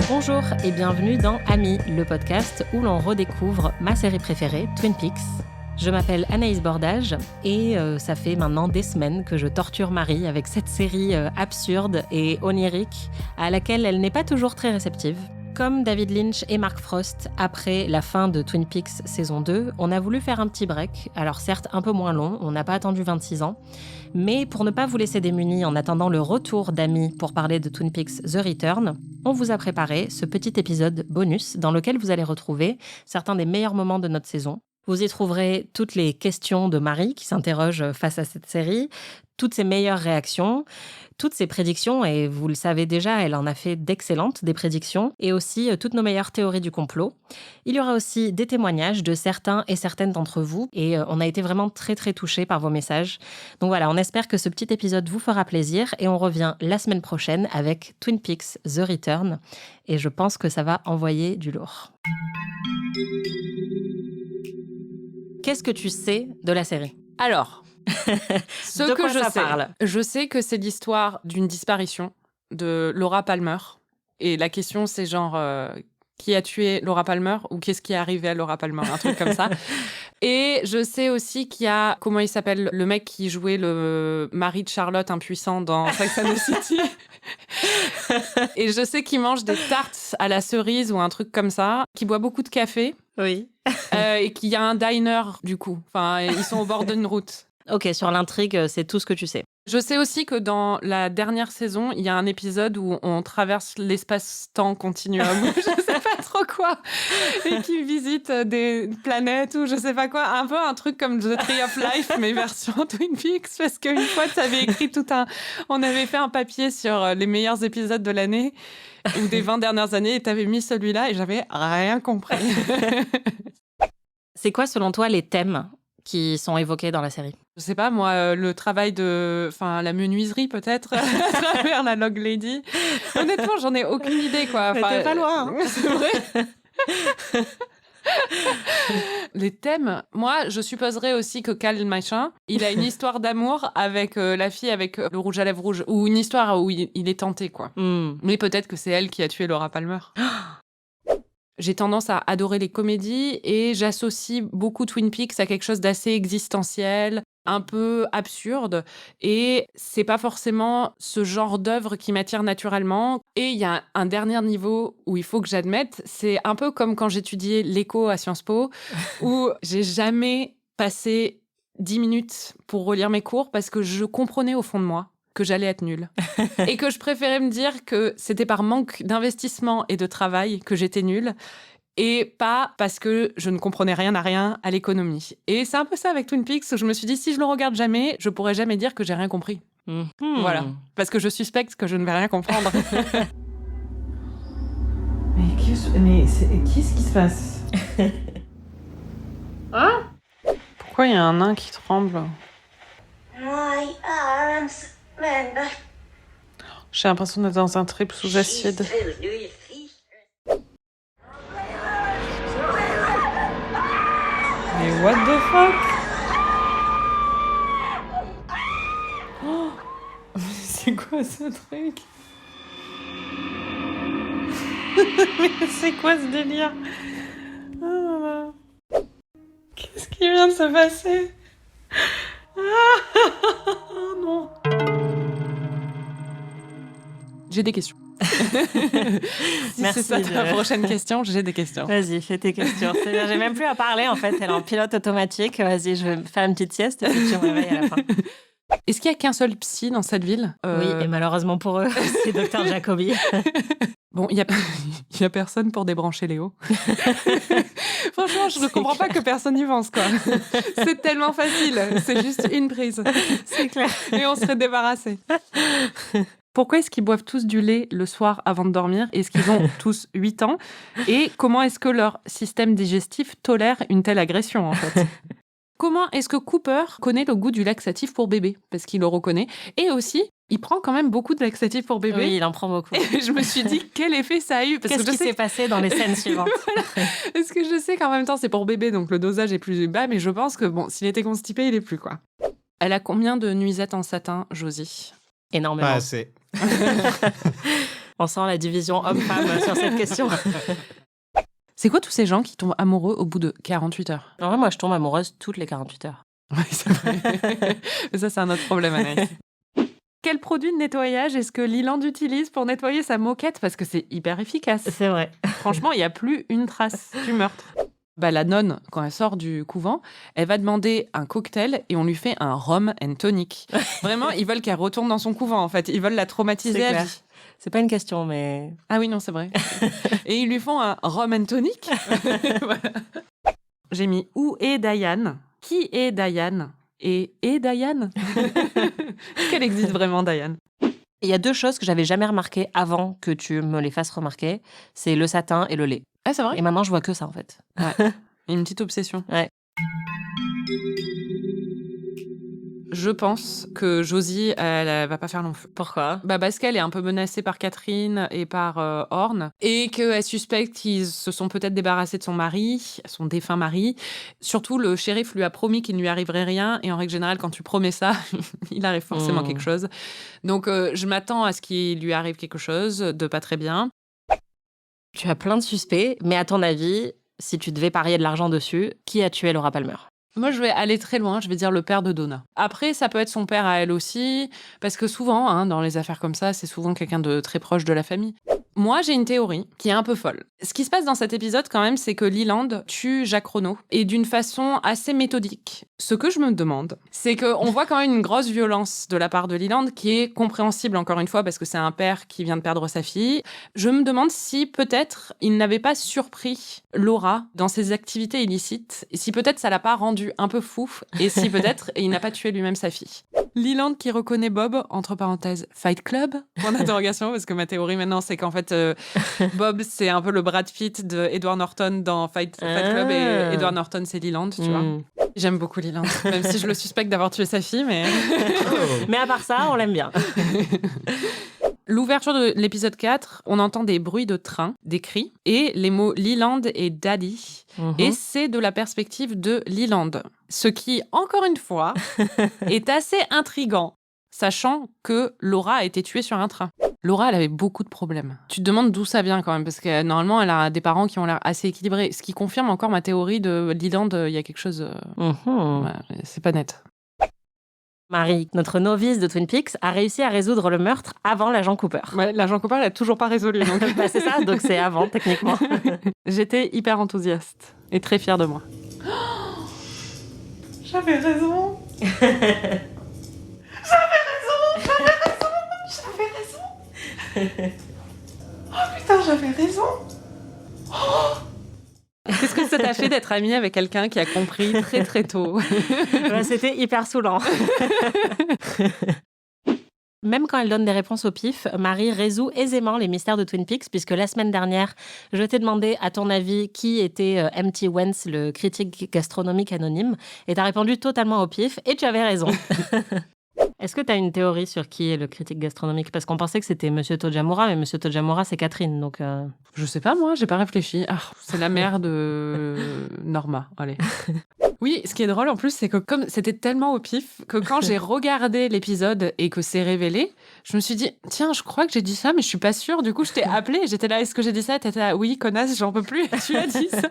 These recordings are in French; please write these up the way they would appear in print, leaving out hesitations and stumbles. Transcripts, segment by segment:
Bonjour et bienvenue dans Amis, le podcast où l'on redécouvre ma série préférée, Twin Peaks. Je m'appelle Anaïs Bordage et ça fait maintenant des semaines que je torture Marie avec cette série absurde et onirique à laquelle elle n'est pas toujours très réceptive. Comme David Lynch et Mark Frost, après la fin de Twin Peaks saison 2, on a voulu faire un petit break. Alors certes, un peu moins long, on n'a pas attendu 26 ans. Mais pour ne pas vous laisser démunis en attendant le retour d'Amis pour parler de Twin Peaks The Return, on vous a préparé ce petit épisode bonus dans lequel vous allez retrouver certains des meilleurs moments de notre saison. Vous y trouverez toutes les questions de Marie qui s'interroge face à cette série, toutes ses meilleures réactions, toutes ses prédictions, et vous le savez déjà, elle en a fait d'excellentes, des prédictions, et aussi toutes nos meilleures théories du complot. Il y aura aussi des témoignages de certains et certaines d'entre vous, et on a été vraiment très très touchés par vos messages. Donc voilà, on espère que ce petit épisode vous fera plaisir, et on revient la semaine prochaine avec Twin Peaks The Return, et je pense que ça va envoyer du lourd. Qu'est-ce que tu sais de la série ? Alors, De quoi ça parle ? je sais que c'est l'histoire d'une disparition de Laura Palmer. Et la question, c'est genre, qui a tué Laura Palmer ou qu'est-ce qui est arrivé à Laura Palmer ? Un truc comme ça. Et je sais aussi qu'il y a, comment il s'appelle, le mec qui jouait le mari de Charlotte impuissant dans Sex and the City. Et je sais qu'il mange des tartes à la cerise ou un truc comme ça, qu'il boit beaucoup de café. Oui. Et qu'il y a un diner, du coup. Enfin, ils sont au bord d'une route. Ok, sur l'intrigue, c'est tout ce que tu sais. Je sais aussi que dans la dernière saison, il y a un épisode où on traverse l'espace-temps continuum, je sais pas trop quoi, et qui visite des planètes ou je sais pas quoi. Un peu un truc comme The Tree of Life, mais version Twin Peaks, parce qu'une fois, tu avais écrit on avait fait un papier sur les meilleurs épisodes de l'année ou des 20 dernières années, et tu avais mis celui-là, et j'avais rien compris. C'est quoi, selon toi, les thèmes qui sont évoqués dans la série ? Je sais pas, moi, le travail la menuiserie peut-être, à travers la Log Lady. Honnêtement, j'en ai aucune idée, quoi. Mais t'es pas loin, hein. C'est vrai. Les thèmes, moi, je supposerais aussi que Cal Machin, il a une histoire d'amour avec la fille avec le rouge à lèvres rouge, ou une histoire où il est tenté, quoi. Mais peut-être que c'est elle qui a tué Laura Palmer. J'ai tendance à adorer les comédies et j'associe beaucoup Twin Peaks à quelque chose d'assez existentiel, un peu absurde, et c'est pas forcément ce genre d'œuvre qui m'attire naturellement. Et il y a un dernier niveau où il faut que j'admette, c'est un peu comme quand j'étudiais l'éco à Sciences Po, où j'ai jamais passé 10 minutes pour relire mes cours parce que je comprenais au fond de moi que j'allais être nulle. Et que je préférais me dire que c'était par manque d'investissement et de travail que j'étais nulle, et pas parce que je ne comprenais rien à rien à l'économie. Et c'est un peu ça avec Twin Peaks, où je me suis dit, si je le regarde jamais, je pourrais jamais dire que j'ai rien compris. Voilà. Parce que je suspecte que je ne vais rien comprendre. Mais qu'est-ce qui se passe ? Hein ? Pourquoi il y a un nain qui tremble ? My arms, man. J'ai l'impression d'être dans un trip sous acide. Mais what the fuck ? Oh, mais c'est quoi ce truc ? Mais c'est quoi ce délire ? Oh là là. Qu'est-ce qui vient de se passer ? Ah non. J'ai des questions. Si Merci, c'est ça ta prochaine question, j'ai des questions. Vas-y, fais tes questions. C'est bien, j'ai même plus à parler, en fait. Elle est en pilote automatique. Vas-y, je vais me faire une petite sieste et puis tu me réveilles à la fin. Est-ce qu'il y a qu'un seul psy dans cette ville ? Oui, et malheureusement pour eux, c'est Dr Jacobi. Bon, il y a personne pour débrancher Léo. Franchement, je ne comprends pas que personne n'y pense, quoi. C'est tellement facile. C'est juste une prise. C'est clair. Et on serait débarrassé. Pourquoi est-ce qu'ils boivent tous du lait le soir avant de dormir ? Est-ce qu'ils ont tous 8 ans ? Et comment est-ce que leur système digestif tolère une telle agression, en fait ? Comment est-ce que Cooper connaît le goût du laxatif pour bébé ? Parce qu'il le reconnaît. Et aussi, Il prend quand même beaucoup de laxatifs pour bébé. Oui, il en prend beaucoup. Et je me suis dit, quel effet ça a eu Qu'est-ce qui s'est passé dans les scènes suivantes? Parce que je sais qu'en même temps, c'est pour bébé, donc le dosage est plus bas, mais je pense que, bon, s'il était constipé, il est plus, quoi. Elle a combien de nuisettes en satin, Josie? Énormément. Pas assez. On sent la division homme-femme sur cette question. C'est quoi tous ces gens qui tombent amoureux au bout de 48 heures? En vrai, moi, je tombe amoureuse toutes les 48 heures. Oui, c'est vrai. Mais ça, c'est un autre problème, Anaïs. Quel produit de nettoyage est-ce que Leland utilise pour nettoyer sa moquette? Parce que c'est hyper efficace. C'est vrai. Franchement, il n'y a plus une trace du meurtre. La nonne, quand elle sort du couvent, elle va demander un cocktail et on lui fait un rum and tonic. Vraiment, ils veulent qu'elle retourne dans son couvent, en fait. Ils veulent la traumatiser à vie. C'est pas une question, mais... Ah oui, non, c'est vrai. Et ils lui font un rum and tonic. Voilà. J'ai mis « Où est Diane ?» Qui est Diane? Et Diane? Est-ce qu'elle existe vraiment, Diane? Il y a deux choses que j'avais jamais remarquées avant que tu me les fasses remarquer. C'est le satin et le lait. Ah, c'est vrai? Et maintenant, je vois que ça, en fait. Ouais. Une petite obsession. Ouais. Je pense que Josie, elle va pas faire long feu. Pourquoi? Parce qu'elle est un peu menacée par Catherine et par Horn, et qu'elle suspecte qu'ils se sont peut-être débarrassés de son mari, son défunt mari. Surtout, le shérif lui a promis qu'il ne lui arriverait rien, et en règle générale, quand tu promets ça, il arrive forcément quelque chose. Donc, je m'attends à ce qu'il lui arrive quelque chose de pas très bien. Tu as plein de suspects, mais à ton avis, si tu devais parier de l'argent dessus, qui a tué Laura Palmer? Moi, je vais aller très loin, je vais dire le père de Donna. Après, ça peut être son père à elle aussi, parce que souvent, dans les affaires comme ça, c'est souvent quelqu'un de très proche de la famille. Moi, j'ai une théorie qui est un peu folle. Ce qui se passe dans cet épisode, quand même, c'est que Leland tue Jacques Renaud, et d'une façon assez méthodique. Ce que je me demande, c'est qu'on voit quand même une grosse violence de la part de Leland, qui est compréhensible, encore une fois, parce que c'est un père qui vient de perdre sa fille. Je me demande si, peut-être, il n'avait pas surpris Laura dans ses activités illicites, et si peut-être ça l'a pas rendu un peu fou, et si peut-être il n'a pas tué lui-même sa fille. Leland qui reconnaît Bob, entre parenthèses, Fight Club, point d'interrogation, parce que ma théorie maintenant, c'est qu'en fait, Bob, c'est un peu le Brad Pitt de Edward Norton dans Fight Club, et Edward Norton, c'est Leland, tu vois. J'aime beaucoup Leland, même si je le suspecte d'avoir tué sa fille, mais... Mais à part ça, on l'aime bien. L'ouverture de l'épisode 4, on entend des bruits de train, des cris, et les mots Leland et Daddy. Et c'est de la perspective de Leland. Ce qui, encore une fois, est assez intriguant, sachant que Laura a été tuée sur un train. Laura, elle avait beaucoup de problèmes. Tu te demandes d'où ça vient quand même, parce que normalement, elle a des parents qui ont l'air assez équilibrés. Ce qui confirme encore ma théorie de Leland, il y a quelque chose... Ouais, c'est pas net. Marie, notre novice de Twin Peaks, a réussi à résoudre le meurtre avant l'agent Cooper. Ouais, l'agent Cooper, elle n'a toujours pas résolu. Donc... c'est ça, donc c'est avant, techniquement. J'étais hyper enthousiaste et très fière de moi. J'avais raison. Oh putain, j'avais raison. Qu'est-ce que ça t'a fait d'être amie avec quelqu'un qui a compris très très tôt? C'était hyper saoulant. Même quand elle donne des réponses au pif, Marie résout aisément les mystères de Twin Peaks, puisque la semaine dernière, je t'ai demandé, à ton avis, qui était M.T. Wentz, le critique gastronomique anonyme, et t'as répondu totalement au pif, et tu avais raison. Est-ce que tu as une théorie sur qui est le critique gastronomique? Parce qu'on pensait que c'était Monsieur Tojamura, mais Monsieur Tojamura, c'est Catherine, donc... Je sais pas, moi, j'ai pas réfléchi. Ah, c'est la mère de Norma, allez. Oui, ce qui est drôle en plus, c'est que comme c'était tellement au pif, que quand j'ai regardé l'épisode et que c'est révélé, je me suis dit, tiens, je crois que j'ai dit ça, mais je suis pas sûre. Du coup, je t'ai appelée, j'étais là, est-ce que j'ai dit ça? T'étais là, oui, connasse, j'en peux plus, tu as dit ça.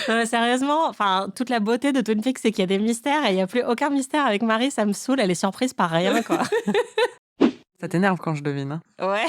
Non, mais sérieusement, toute la beauté de Twin Peaks, c'est qu'il y a des mystères, et il n'y a plus aucun mystère avec Marie, ça me saoule, elle est surprise par rien, quoi. Ça t'énerve quand je devine, hein? Ouais.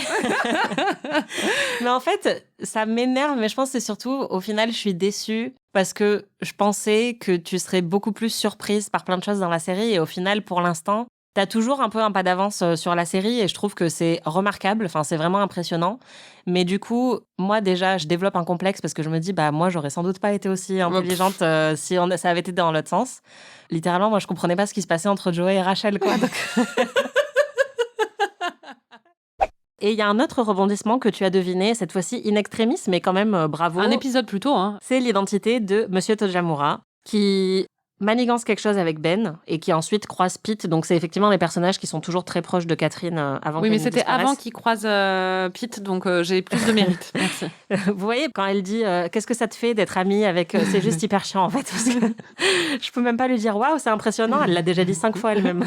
Mais en fait, ça m'énerve, mais je pense que c'est surtout, au final, je suis déçue parce que je pensais que tu serais beaucoup plus surprise par plein de choses dans la série, et au final, pour l'instant, t'as toujours un peu un pas d'avance sur la série, et je trouve que c'est remarquable, c'est vraiment impressionnant. Mais du coup, moi déjà, je développe un complexe parce que je me dis, moi, j'aurais sans doute pas été aussi intelligente si ça avait été dans l'autre sens. Littéralement, moi, je comprenais pas ce qui se passait entre Joey et Rachel, quoi. Donc... Et il y a un autre rebondissement que tu as deviné, cette fois-ci in extremis, mais quand même bravo. Un épisode plus tôt, hein. C'est l'identité de Monsieur Tojamura, qui manigance quelque chose avec Ben et qui ensuite croise Pete. Donc, c'est effectivement les personnages qui sont toujours très proches de Catherine avant Oui, qu'elle mais c'était avant qu'il croise Pete, donc j'ai plus de mérite. Merci. Vous voyez, quand elle dit qu'est-ce que ça te fait d'être amie avec... c'est juste hyper chiant, en fait. Parce que je peux même pas lui dire waouh, c'est impressionnant. Elle l'a déjà dit 5 fois elle-même.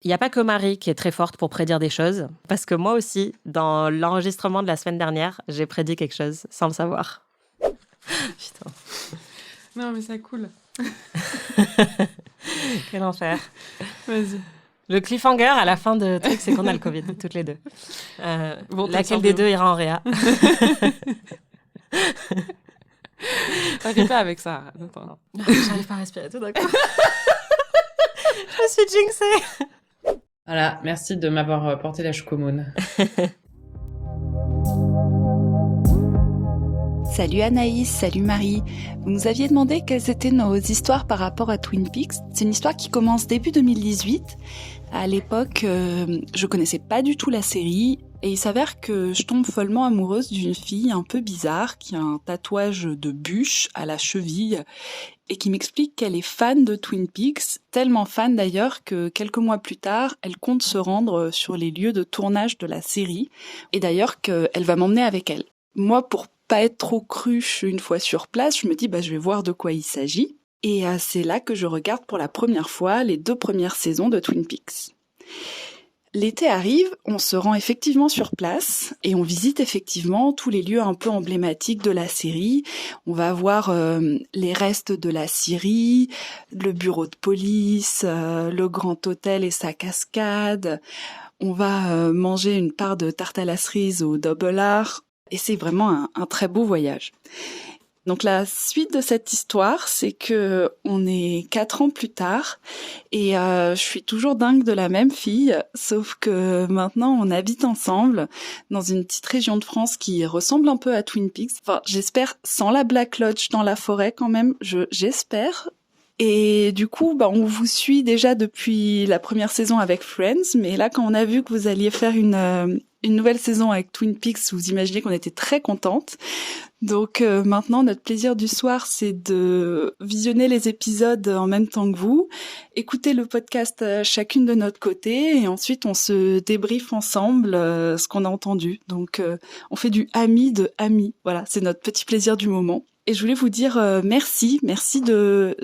Il n'y a pas que Marie qui est très forte pour prédire des choses. Parce que moi aussi, dans l'enregistrement de la semaine dernière, j'ai prédit quelque chose sans le savoir. Putain. Non, mais ça coule. Quel enfer. Vas-y. Le cliffhanger à la fin de truc, c'est qu'on a le Covid, toutes les deux. Bon, laquelle des deux ira en réa? T'arrives pas avec ça. Attends. J'arrive pas à respirer tout d'un coup. Je me suis jinxée. Voilà, merci de m'avoir porté la choucomone. Salut Anaïs, salut Marie. Vous nous aviez demandé quelles étaient nos histoires par rapport à Twin Peaks. C'est une histoire qui commence début 2018. À l'époque, je connaissais pas du tout la série et il s'avère que je tombe follement amoureuse d'une fille un peu bizarre qui a un tatouage de bûche à la cheville et qui m'explique qu'elle est fan de Twin Peaks, tellement fan d'ailleurs que quelques mois plus tard, elle compte se rendre sur les lieux de tournage de la série et d'ailleurs qu'elle va m'emmener avec elle. Moi, pour pas être trop cruche une fois sur place, je me dis je vais voir de quoi il s'agit. Et c'est là que je regarde pour la première fois les 2 premières saisons de Twin Peaks. L'été arrive, on se rend effectivement sur place et on visite effectivement tous les lieux un peu emblématiques de la série. On va voir les restes de la scierie, le bureau de police, le grand hôtel et sa cascade. On va manger une part de tarte à la cerise au Double R. Et c'est vraiment un très beau voyage. Donc la suite de cette histoire, c'est que on est 4 ans plus tard et je suis toujours dingue de la même fille, sauf que maintenant on habite ensemble dans une petite région de France qui ressemble un peu à Twin Peaks. Enfin, j'espère sans la Black Lodge dans la forêt quand même, j'espère. Et du coup, on vous suit déjà depuis la première saison avec Friends, mais là quand on a vu que vous alliez faire une nouvelle saison avec Twin Peaks, vous imaginez qu'on était très contente. Donc maintenant, notre plaisir du soir, c'est de visionner les épisodes en même temps que vous, écouter le podcast chacune de notre côté, et ensuite on se débriefe ensemble ce qu'on a entendu. Donc on fait du ami de ami. Voilà, c'est notre petit plaisir du moment. Et je voulais vous dire merci de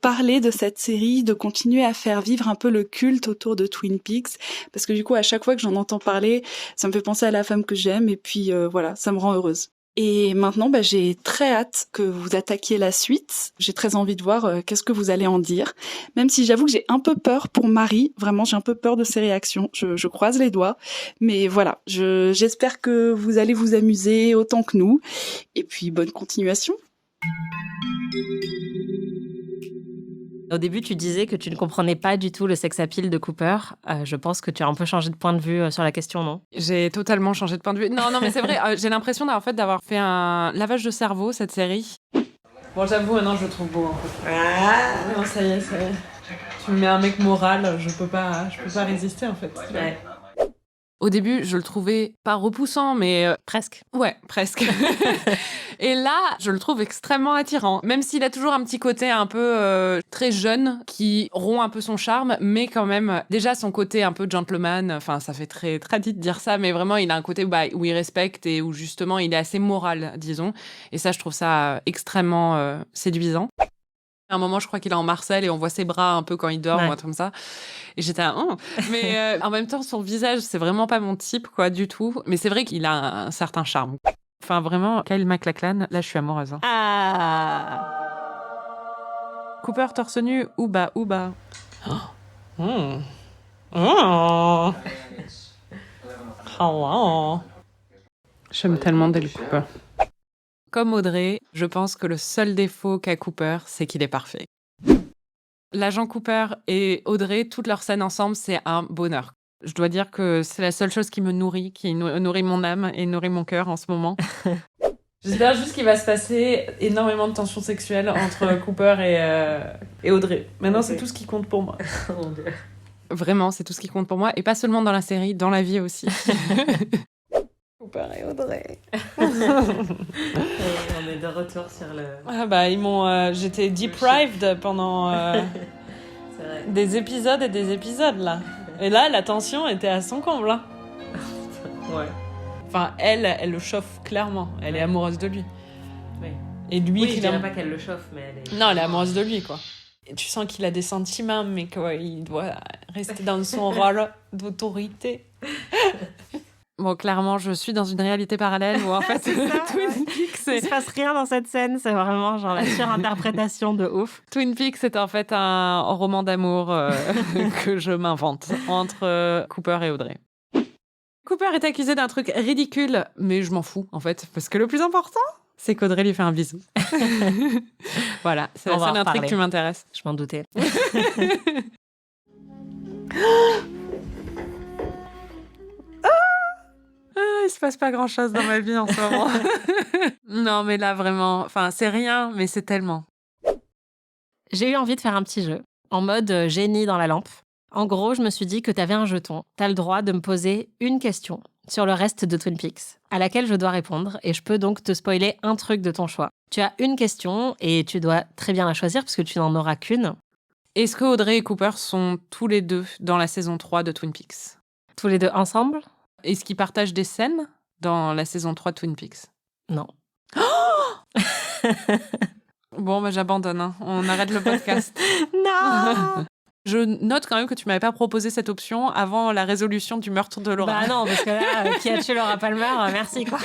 parler de cette série, de continuer à faire vivre un peu le culte autour de Twin Peaks, parce que du coup, à chaque fois que j'en entends parler, ça me fait penser à la femme que j'aime, et puis voilà, ça me rend heureuse. Et maintenant, j'ai très hâte que vous attaquiez la suite. J'ai très envie de voir qu'est-ce que vous allez en dire. Même si j'avoue que j'ai un peu peur pour Marie. Vraiment, j'ai un peu peur de ses réactions. Je croise les doigts. Mais voilà, j'espère que vous allez vous amuser autant que nous. Et puis, bonne continuation. Au début, tu disais que tu ne comprenais pas du tout le sex appeal de Cooper. Je pense que tu as un peu changé de point de vue sur la question, non? J'ai totalement changé de point de vue. Non, mais c'est vrai, j'ai l'impression d'avoir fait un lavage de cerveau, cette série. Bon, j'avoue, maintenant, je le trouve beau, en fait. Non, ça y est. Tu me mets un mec moral, je peux pas résister, en fait. Ouais. Au début, je le trouvais pas repoussant, mais... Presque. Ouais, presque. Et là, je le trouve extrêmement attirant. Même s'il a toujours un petit côté un peu très jeune, qui rompt un peu son charme, mais quand même, déjà son côté un peu gentleman, enfin, ça fait très tradit de dire ça, mais vraiment, il a un côté où il respecte et où justement, il est assez moral, disons. Et ça, je trouve ça extrêmement séduisant. À un moment, je crois qu'il est en Marcel et on voit ses bras un peu quand il dort, ou un truc comme ça. Et j'étais mais en même temps, son visage, c'est vraiment pas mon type, quoi, du tout. Mais c'est vrai qu'il a un certain charme. Enfin, vraiment, Kyle MacLachlan, là, je suis amoureuse. Ah. Cooper torse nu, ouba. Hello. J'aime tellement Dale Cooper. Comme Audrey, je pense que le seul défaut qu'a Cooper, c'est qu'il est parfait. L'agent Cooper et Audrey, toutes leurs scènes ensemble, c'est un bonheur. Je dois dire que c'est la seule chose qui me nourrit, qui nourrit mon âme et nourrit mon cœur en ce moment. J'espère juste qu'il va se passer énormément de tensions sexuelles entre Cooper et Audrey. Maintenant, c'est tout ce qui compte pour moi. Oh mon Dieu. Vraiment, c'est tout ce qui compte pour moi. Et pas seulement dans la série, dans la vie aussi. Cooper et Audrey. Et on est de retour sur le... Ah bah, ils m'ont... j'étais deprived pendant C'est vrai. des épisodes et des épisodes, là. Et là, la tension était à son comble. Hein. Ouais. Enfin, elle le chauffe clairement. Elle est amoureuse de lui. Oui. Et lui, Oui, je dirais pas qu'elle le chauffe, mais elle est... Non, elle est amoureuse de lui, quoi. Et tu sens qu'il a des sentiments, mais qu'il doit rester dans son rôle d'autorité. Bon, clairement, je suis dans une réalité parallèle où, en fait, Twin Peaks, Il se passe rien dans cette scène, c'est vraiment genre la surinterprétation de ouf. Twin Peaks, c'est en fait un roman d'amour que je m'invente entre Cooper et Audrey. Cooper est accusé d'un truc ridicule, mais je m'en fous, en fait, parce que le plus important, c'est qu'Audrey lui fait un bisou. Voilà, c'est la seule intrigue qui m'intéresse. Je m'en doutais. Il se passe pas grand-chose dans ma vie en ce moment. Non, mais là, vraiment, enfin, c'est rien, mais c'est tellement. J'ai eu envie de faire un petit jeu, en mode génie dans la lampe. En gros, je me suis dit que t'avais un jeton. T'as le droit de me poser une question sur le reste de Twin Peaks, à laquelle je dois répondre, et je peux donc te spoiler un truc de ton choix. Tu as une question, et tu dois très bien la choisir, parce que tu n'en auras qu'une. Est-ce que Audrey et Cooper sont tous les deux dans la saison 3 de Twin Peaks? Tous les deux ensemble? Est-ce qu'ils partagent des scènes dans la saison 3 de Twin Peaks? Non. Bon, bah j'abandonne, hein. On arrête le podcast. Non. Je note quand même que tu m'avais pas proposé cette option avant la résolution du meurtre de Laura. Bah non, parce que là, qui a tué Laura Palmer, merci quoi.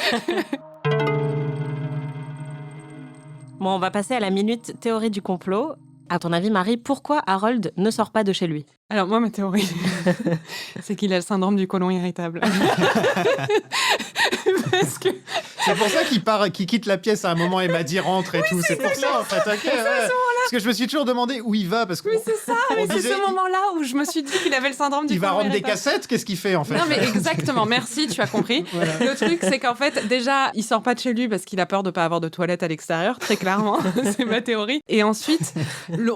Bon, on va passer à la minute théorie du complot. À ton avis, Marie, pourquoi Harold ne sort pas de chez lui? Alors moi, ma théorie, c'est qu'il a le syndrome du côlon irritable. Parce que... C'est pour ça qu'il quitte la pièce à un moment et m'a dit rentre et tout. C'est pour ça en fait. Ok, ouais. Parce que je me suis toujours demandé où il va parce que Oui, c'est ça. Mais c'est ce moment-là où je me suis dit qu'il avait le syndrome du il va côlon rendre des irritable. cassettes. Qu'est-ce qu'il fait en fait? Non mais exactement. Merci, tu as compris. Voilà. Le truc, c'est qu'en fait, déjà, il sort pas de chez lui parce qu'il a peur de pas avoir de toilette à l'extérieur. Très clairement, c'est ma théorie. Et ensuite,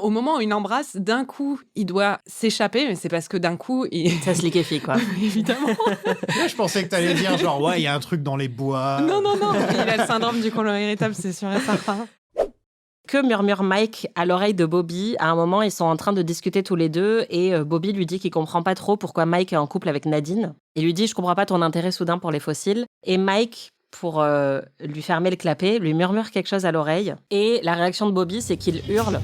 au moment où il embrasse, d'un coup, il doit s'échapper, mais c'est parce que d'un coup, ça se liquéfie quoi. Évidemment. Là, je pensais que t'allais dire genre ouais, il y a un truc dans les bois. Non. Il a le syndrome du côlon irritable, c'est sûr et certain. Que murmure Mike à l'oreille de Bobby? À un moment, ils sont en train de discuter tous les deux et Bobby lui dit qu'il comprend pas trop pourquoi Mike est en couple avec Nadine. Il lui dit « Je comprends pas ton intérêt soudain pour les fossiles ». Et Mike, pour lui fermer le clapet, lui murmure quelque chose à l'oreille. Et la réaction de Bobby, c'est qu'il hurle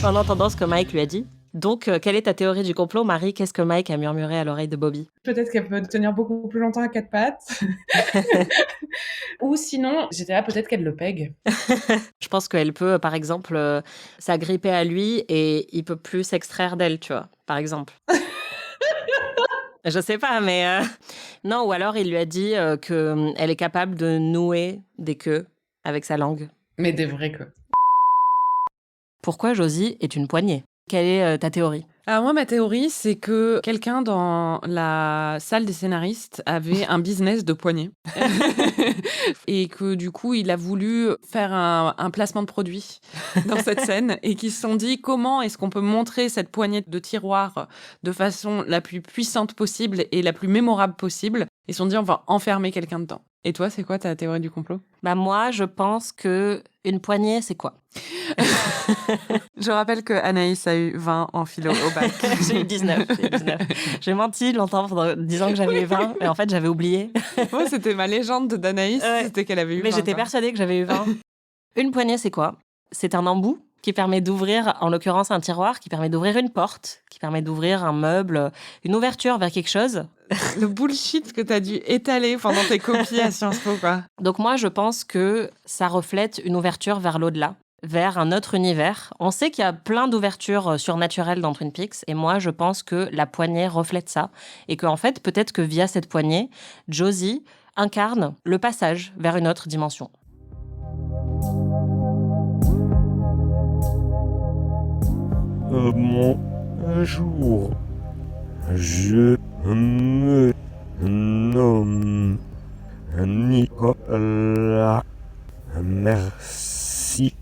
en entendant ce que Mike lui a dit. Donc, quelle est ta théorie du complot, Marie? Qu'est-ce que Mike a murmuré à l'oreille de Bobby? Peut-être qu'elle peut tenir beaucoup plus longtemps à quatre pattes. Ou sinon, j'étais là, peut-être qu'elle le pègue. Je pense qu'elle peut, par exemple, s'agripper à lui et il peut plus s'extraire d'elle, tu vois, par exemple. Je sais pas, mais... Non, ou alors il lui a dit qu'elle est capable de nouer des queues avec sa langue. Mais des vrais queues. Pourquoi Josie est une poignée? Quelle est ta théorie? Alors moi, ma théorie, c'est que quelqu'un dans la salle des scénaristes avait un business de poignées. Et que du coup, il a voulu faire un placement de produit dans cette scène et qu'ils se sont dit comment est-ce qu'on peut montrer cette poignée de tiroir de façon la plus puissante possible et la plus mémorable possible. Ils se sont dit on va enfermer quelqu'un dedans. Et toi, c'est quoi ta théorie du complot? Bah moi, je pense que une poignée, c'est quoi? Je rappelle que Anaïs a eu 20 en philo au bac. J'ai eu 19. J'ai menti longtemps en disant que j'avais eu 20, mais en fait, j'avais oublié. Moi, c'était ma légende d'Anaïs, c'était qu'elle avait eu 20. Mais j'étais persuadée que j'avais eu 20. Une poignée, c'est quoi? C'est un embout qui permet d'ouvrir, en l'occurrence un tiroir, qui permet d'ouvrir une porte, qui permet d'ouvrir un meuble, une ouverture vers quelque chose. Le bullshit que t'as dû étaler pendant tes copies à Sciences Po, quoi. Donc moi, je pense que ça reflète une ouverture vers l'au-delà, vers un autre univers. On sait qu'il y a plein d'ouvertures surnaturelles dans Twin Peaks, et moi, je pense que la poignée reflète ça, et qu'en fait, peut-être que via cette poignée, Josie incarne le passage vers une autre dimension. Un jour, je me nomme Nicolas. Merci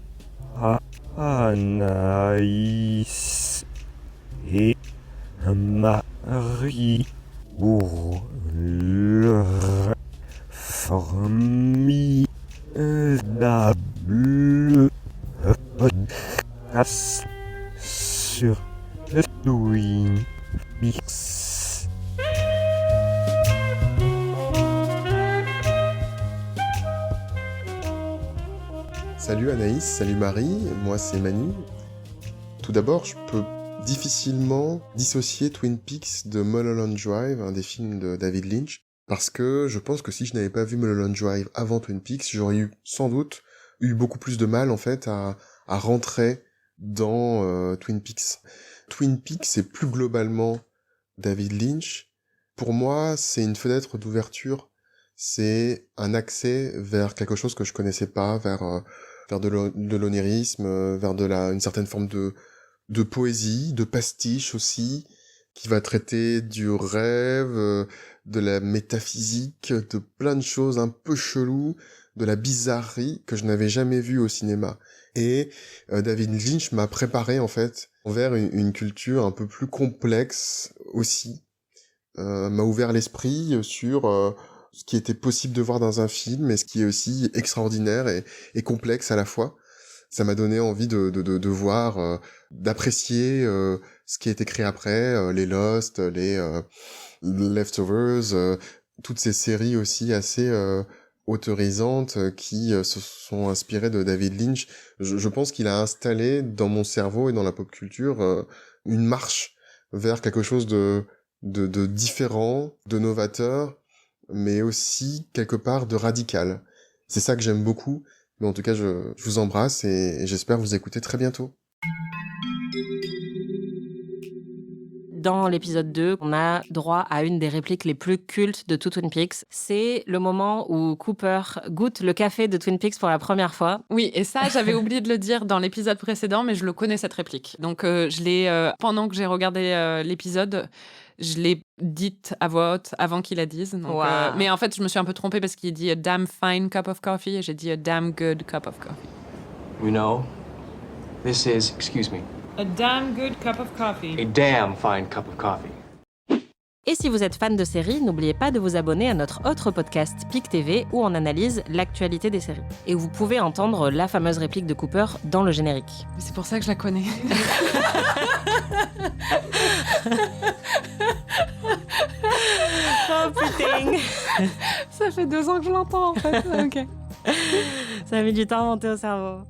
à Anaïs et Marie pour leur formidable podcast sur Twin Peaks. Salut Anaïs, salut Marie, moi c'est Manu. Tout d'abord, je peux difficilement dissocier Twin Peaks de Mulholland Drive, un des films de David Lynch, parce que je pense que si je n'avais pas vu Mulholland Drive avant Twin Peaks, j'aurais sans doute eu beaucoup plus de mal en fait à rentrer dans Twin Peaks. Twin Peaks, c'est plus globalement David Lynch. Pour moi, c'est une fenêtre d'ouverture, c'est un accès vers quelque chose que je connaissais pas, vers de l'onirisme, vers une certaine forme de poésie, de pastiche aussi, qui va traiter du rêve, de la métaphysique, de plein de choses un peu cheloues, de la bizarrerie que je n'avais jamais vue au cinéma. Et David Lynch m'a préparé en fait vers une culture un peu plus complexe aussi, m'a ouvert l'esprit sur ce qui était possible de voir dans un film et ce qui est aussi extraordinaire et complexe à la fois. Ça m'a donné envie de voir, d'apprécier ce qui a été créé après, les Lost, les Leftovers, toutes ces séries aussi assez autorisantes qui se sont inspirées de David Lynch. Je pense qu'il a installé dans mon cerveau et dans la pop culture une marche vers quelque chose de différent, de novateur, mais aussi quelque part de radical. C'est ça que j'aime beaucoup. Mais en tout cas, je vous embrasse et j'espère vous écouter très bientôt. Dans l'épisode 2, on a droit à une des répliques les plus cultes de tout Twin Peaks. C'est le moment où Cooper goûte le café de Twin Peaks pour la première fois. Oui, et ça, j'avais oublié de le dire dans l'épisode précédent, mais je le connais, cette réplique. Donc, je l'ai, pendant que j'ai regardé l'épisode, je l'ai dite à voix haute avant qu'il la dise. Donc, wow. Mais en fait, je me suis un peu trompée parce qu'il dit « a damn fine cup of coffee » et j'ai dit « a damn good cup of coffee ». You know, this is, excuse me, A damn good cup of coffee. a damn fine cup of coffee. Et si vous êtes fan de séries, n'oubliez pas de vous abonner à notre autre podcast PIC TV où on analyse l'actualité des séries. Et où vous pouvez entendre la fameuse réplique de Cooper dans le générique. C'est pour ça que je la connais. Oh putain. Ça fait 2 ans que je l'entends en fait. Ok. Ça a mis du temps à monter au cerveau.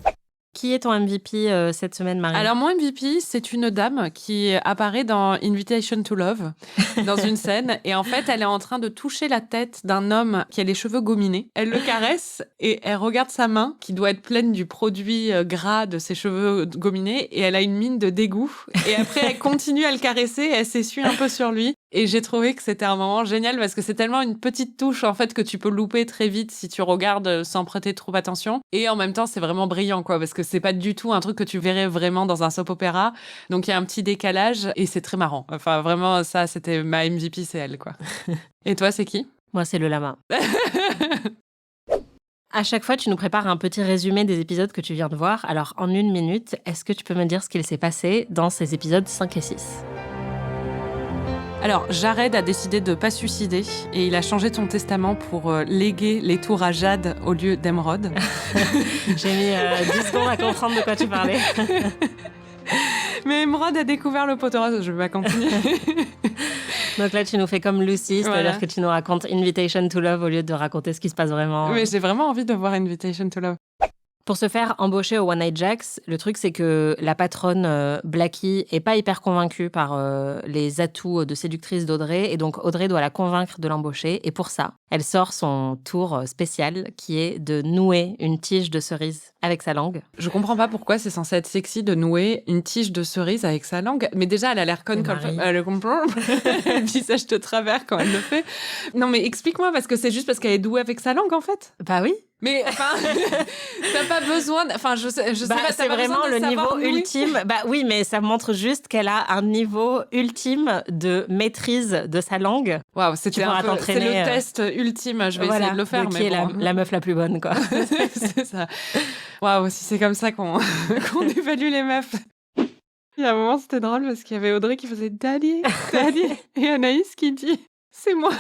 Qui est ton MVP cette semaine, Marie ? Alors, mon MVP, c'est une dame qui apparaît dans Invitation to Love, dans une scène. Et en fait, elle est en train de toucher la tête d'un homme qui a les cheveux gominés. Elle le caresse et elle regarde sa main, qui doit être pleine du produit gras de ses cheveux gominés. Et elle a une mine de dégoût. Et après, elle continue à le caresser et elle s'essuie un peu sur lui. Et j'ai trouvé que c'était un moment génial parce que c'est tellement une petite touche en fait que tu peux louper très vite si tu regardes sans prêter trop attention. Et en même temps, c'est vraiment brillant quoi parce que c'est pas du tout un truc que tu verrais vraiment dans un soap opéra. Donc il y a un petit décalage et c'est très marrant. Enfin vraiment, ça c'était ma MVP, c'est elle quoi. Et toi, c'est qui ? Moi, c'est le lama. À chaque fois, tu nous prépares un petit résumé des épisodes que tu viens de voir. Alors, en 1 minute, est-ce que tu peux me dire ce qu'il s'est passé dans ces épisodes 5 et 6 ? Alors, Jared a décidé de pas suicider et il a changé son testament pour léguer les tours à Jade au lieu d'Emeraude. J'ai mis 10 secondes à comprendre de quoi tu parlais. Mais Emeraude a découvert le pot rose, je vais pas continuer. Donc là, tu nous fais comme Lucy, c'est-à-dire Voilà. que tu nous racontes Invitation to Love au lieu de raconter ce qui se passe vraiment. Mais j'ai vraiment envie de voir Invitation to Love. Pour se faire embaucher au One Night Jacks, le truc c'est que la patronne Blackie est pas hyper convaincue par les atouts de séductrice d'Audrey et donc Audrey doit la convaincre de l'embaucher et pour ça, elle sort son tour spécial qui est de nouer une tige de cerise avec sa langue. Je comprends pas pourquoi c'est censé être sexy de nouer une tige de cerise avec sa langue, mais déjà elle a l'air conne quand elle comprend. Le visage de travers quand elle le fait. Non mais explique-moi parce que c'est juste parce qu'elle est douée avec sa langue en fait. Bah oui. Mais enfin, t'as pas besoin. Enfin, je sais pas. C'est vraiment le niveau ultime. Bah oui, mais ça montre juste qu'elle a un niveau ultime de maîtrise de sa langue. Waouh, c'est le test ultime. Je vais essayer de le faire. Qui est la meuf la plus bonne, quoi. C'est ça. Waouh, si c'est comme ça qu'on évalue les meufs. Il y a un moment, c'était drôle parce qu'il y avait Audrey qui faisait Daddy, et Anaïs qui dit c'est moi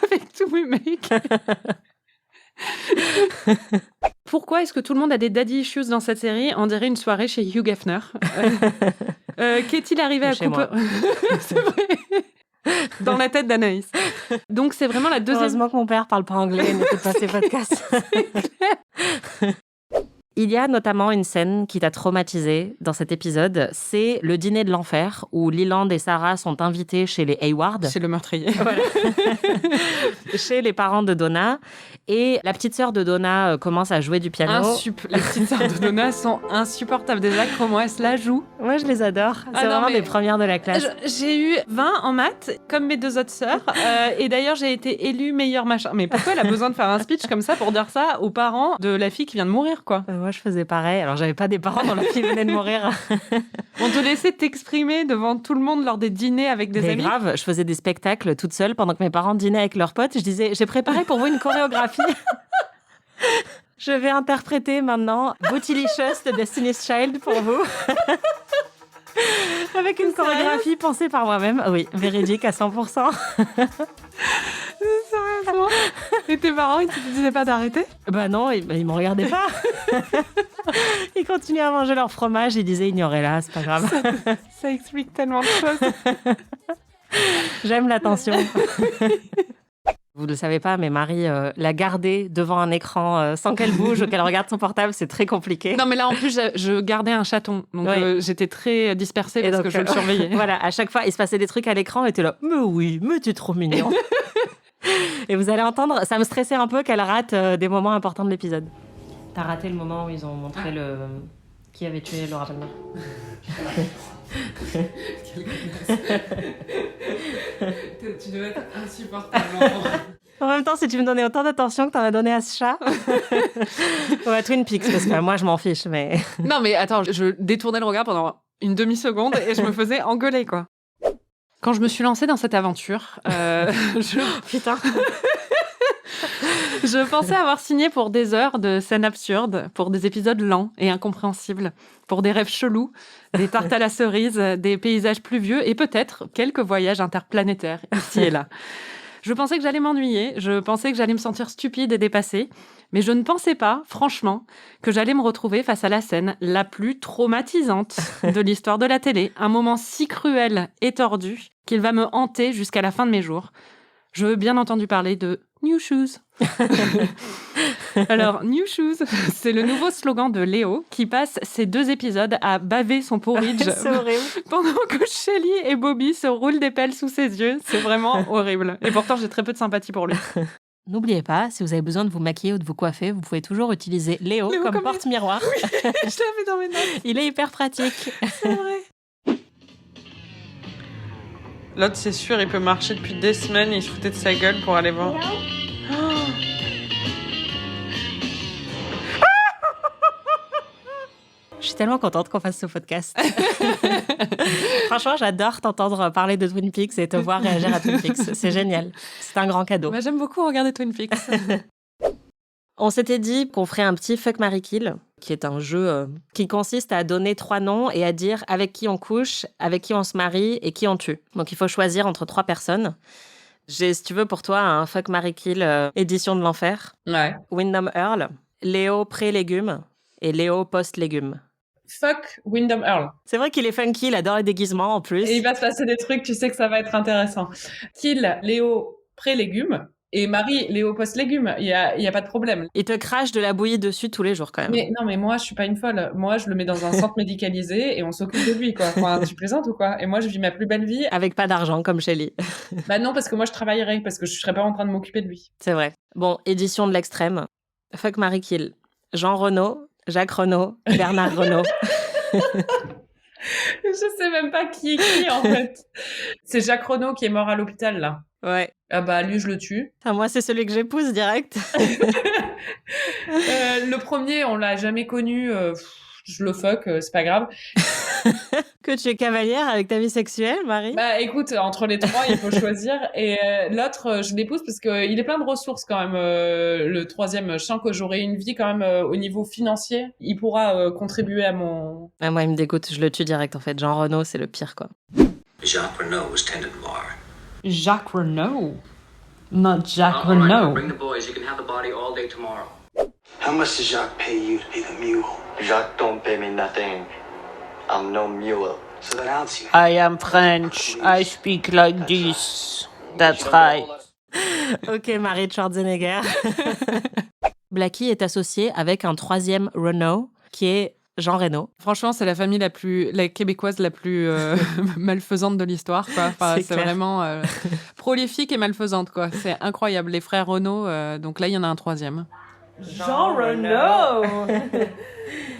avec tous mes mecs. Pourquoi est-ce que tout le monde a des daddy issues dans cette série ? On dirait une soirée chez Hugh Hefner. Qu'est-il arrivé à couper... C'est vrai. Dans la tête d'Anaïs. Donc c'est vraiment la deuxième... Heureusement que mon père parle pas anglais et n'écoute pas ses podcasts. Il y a notamment une scène qui t'a traumatisée dans cet épisode, c'est le dîner de l'enfer où Leland et Sarah sont invités chez les Hayward. C'est le meurtrier. Voilà. Chez les parents de Donna. Et la petite sœur de Donna commence à jouer du piano. Les petites sœurs de Donna sont insupportables. Déjà, comment elles se la jouent ? Moi, je les adore. C'est vraiment les premières de la classe. J'ai eu 20 en maths, comme mes 2 autres sœurs. Et d'ailleurs, j'ai été élue meilleure machin. Mais pourquoi elle a besoin de faire un speech comme ça pour dire ça aux parents de la fille qui vient de mourir, quoi ? Moi, je faisais pareil. Alors, j'avais pas des parents dont la fille venait de mourir. On te laissait t'exprimer devant tout le monde lors des dîners avec des amis. Grave, je faisais des spectacles toute seule pendant que mes parents dînaient avec leurs potes. Je disais, j'ai préparé pour vous une chorégraphie. Je vais interpréter maintenant Bootylicious de Destiny's Child pour vous. Avec une chorégraphie pensée par moi-même. Oui, véridique à 100%. Sérieusement ? Et tes parents, ils te disaient pas d'arrêter ? Bah non, ils me regardaient pas. Ils continuaient à manger leur fromage, ils disaient ignorez-la, c'est pas grave. Ça explique tellement de choses. J'aime l'attention. Vous ne le savez pas, mais Marie, la garder devant un écran sans qu'elle bouge ou qu'elle regarde son portable, c'est très compliqué. Non, mais là, en plus, je gardais un chaton. Donc, j'étais très dispersée parce que je le surveillais. Voilà, à chaque fois, il se passait des trucs à l'écran et t'es là, mais oui, mais t'es trop mignon. Et vous allez entendre, ça me stressait un peu qu'elle rate des moments importants de l'épisode. T'as raté le moment où ils ont montré qui avait tué Laura Palmer. Tu devais être insupportable. En même temps, si tu me donnais autant d'attention que t'en as donné à ce chat... Ou à Twin Peaks, parce que moi, je m'en fiche, mais... Non, mais attends, je détournais le regard pendant une demi-seconde et je me faisais engueuler, quoi. Quand je me suis lancée dans cette aventure, Putain. Je pensais avoir signé pour des heures de scènes absurdes, pour des épisodes lents et incompréhensibles, pour des rêves chelous, des tartes à la cerise, des paysages pluvieux et peut-être quelques voyages interplanétaires ici et là. Je pensais que j'allais m'ennuyer, je pensais que j'allais me sentir stupide et dépassée, mais je ne pensais pas, franchement, que j'allais me retrouver face à la scène la plus traumatisante de l'histoire de la télé, un moment si cruel et tordu qu'il va me hanter jusqu'à la fin de mes jours. Je veux bien entendu parler de New Shoes. Alors, New Shoes, c'est le nouveau slogan de Léo qui passe ses 2 épisodes à baver son porridge C'est horrible. pendant que Shelly et Bobby se roulent des pelles sous ses yeux. C'est vraiment horrible. Et pourtant, j'ai très peu de sympathie pour lui. N'oubliez pas, si vous avez besoin de vous maquiller ou de vous coiffer, vous pouvez toujours utiliser Léo comme porte-miroir. Oui, je l'avais dans mes notes. Il est hyper pratique. C'est vrai. L'autre, c'est sûr, il peut marcher depuis des semaines et il se foutait de sa gueule pour aller voir. Je suis tellement contente qu'on fasse ce podcast. Franchement, j'adore t'entendre parler de Twin Peaks et te voir réagir à Twin Peaks. C'est génial. C'est un grand cadeau. Bah, j'aime beaucoup regarder Twin Peaks. On s'était dit qu'on ferait un petit Fuck, Marry, Kill, qui est un jeu qui consiste à donner 3 noms et à dire avec qui on couche, avec qui on se marie et qui on tue. Donc, il faut choisir entre 3 personnes. J'ai, si tu veux, pour toi, un Fuck, Marry, Kill édition de l'enfer. Ouais. Windham Earl, Léo pré-légumes et Léo post-légumes. Fuck Windham Earl. C'est vrai qu'il est funky, il adore les déguisements en plus. Et il va se passer des trucs, tu sais que ça va être intéressant. Kill Léo pré-légumes. Et Marie, Léo post-légumes, il y a pas de problème. Il te crache de la bouillie dessus tous les jours quand même. Mais non, mais moi, je suis pas une folle. Moi, je le mets dans un centre médicalisé et on s'occupe de lui, quoi. Enfin, tu plaisantes ou quoi? Et moi, je vis ma plus belle vie. Avec pas d'argent, comme Shelly. Bah non, parce que moi, je travaillerais, parce que je serais pas en train de m'occuper de lui. C'est vrai. Bon, édition de l'extrême. Fuck, Marry, Kill. Jean Reno, Jacques Reno, Bernard Reno. Je sais même pas qui est qui, en fait. C'est Jacques Reno qui est mort à l'hôpital, là. Ouais. Ah bah, lui, je le tue. Enfin, moi, c'est celui que j'épouse direct. Le premier, on l'a jamais connu. Je le fuck, c'est pas grave. Que tu es cavalière avec ta vie sexuelle, Marie? Bah écoute, entre les 3, il faut choisir. Et l'autre, je l'épouse parce qu'il est plein de ressources quand même. Le troisième, je sens que j'aurai une vie quand même au niveau financier. Il pourra contribuer à mon... Ah, moi, il me dégoûte. Je le tue direct, en fait. Jean Reno, c'est le pire, quoi. Jacques Renault was tended bar. Jacques Renault. Not Jacques Renault. Bring the boys. You can have the body all day tomorrow. How much does Jacques pay you to be the mule? Jacques don't pay me nothing. I'm no mule. So that ounce you. I am French. I speak like this. That's right. Ok, Marie Schwarzenegger. Blackie est associé avec un troisième Renault qui est Jean Reno. Franchement, c'est la québécoise la plus malfaisante de l'histoire, quoi. Enfin, c'est vraiment prolifique et malfaisante, quoi. C'est incroyable. Les frères Renault, donc là, il y en a un troisième. Jean Renault.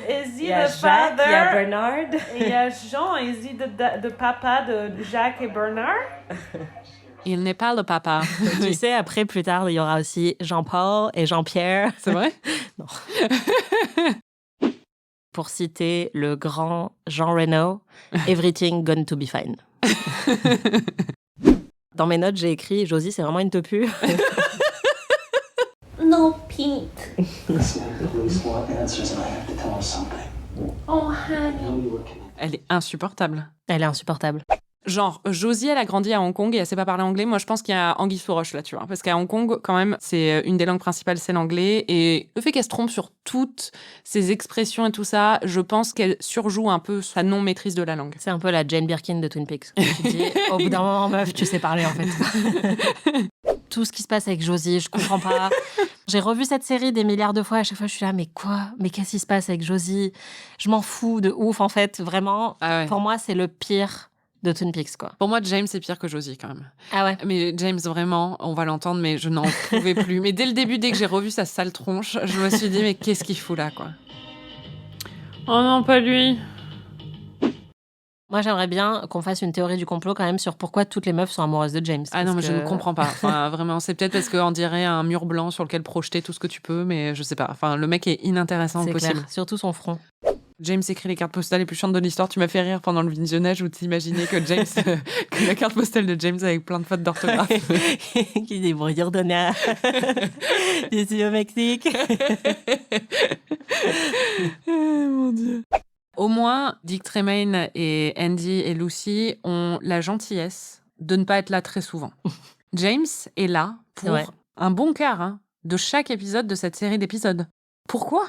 Is he the father? Il y a Bernard. Il y a Jean. Is he the papa de Jacques et Bernard? Il n'est pas le papa. Tu sais, après, plus tard, il y aura aussi Jean-Paul et Jean-Pierre. C'est vrai? Non. Pour citer le grand Jean Reno, everything gonna to be fine. Dans mes notes, j'ai écrit Josie, c'est vraiment une tepu. No, Pete. Listen, the police want answers and I have to tell them something. Oh, honey. Elle est insupportable. Elle est insupportable. Genre, Josie, elle a grandi à Hong Kong et elle sait pas parler anglais. Moi, je pense qu'il y a anguille sous roche là, tu vois. Parce qu'à Hong Kong, quand même, c'est une des langues principales, c'est l'anglais. Et le fait qu'elle se trompe sur toutes ses expressions et tout ça, je pense qu'elle surjoue un peu sa non-maîtrise de la langue. C'est un peu la Jane Birkin de Twin Peaks. Tu te dis, au bout d'un moment, meuf, tu sais parler, en fait. Tout ce qui se passe avec Josie, je comprends pas. J'ai revu cette série des milliards de fois. À chaque fois, je suis là, mais quoi? Mais qu'est-ce qui se passe avec Josie? Je m'en fous de ouf, en fait. Vraiment, Pour moi, c'est le pire de Twin Peaks, quoi. Pour moi, James est pire que Josie, quand même. Ah ouais? Mais James, vraiment, on va l'entendre, mais je n'en pouvais plus. Mais dès le début, dès que j'ai revu sa sale tronche, je me suis dit, mais qu'est-ce qu'il fout là, quoi? Oh non, pas lui. Moi, j'aimerais bien qu'on fasse une théorie du complot quand même sur pourquoi toutes les meufs sont amoureuses de James. Ah non, mais je ne comprends pas. Enfin, vraiment, c'est peut-être parce qu'on dirait un mur blanc sur lequel projeter tout ce que tu peux, mais je sais pas. Enfin, le mec est inintéressant au possible. Clair, surtout son front. James écrit les cartes postales les plus chiantes de l'histoire. Tu m'as fait rire pendant le visionnage où tu imaginais que James, que la carte postale de James avec plein de fautes d'orthographe. Qui dit bonjour Donna. Je suis au Mexique. Mon Dieu. Au moins, Dick Tremaine et Andy et Lucy ont la gentillesse de ne pas être là très souvent. James est là pour un bon quart de chaque épisode de cette série d'épisodes. Pourquoi ?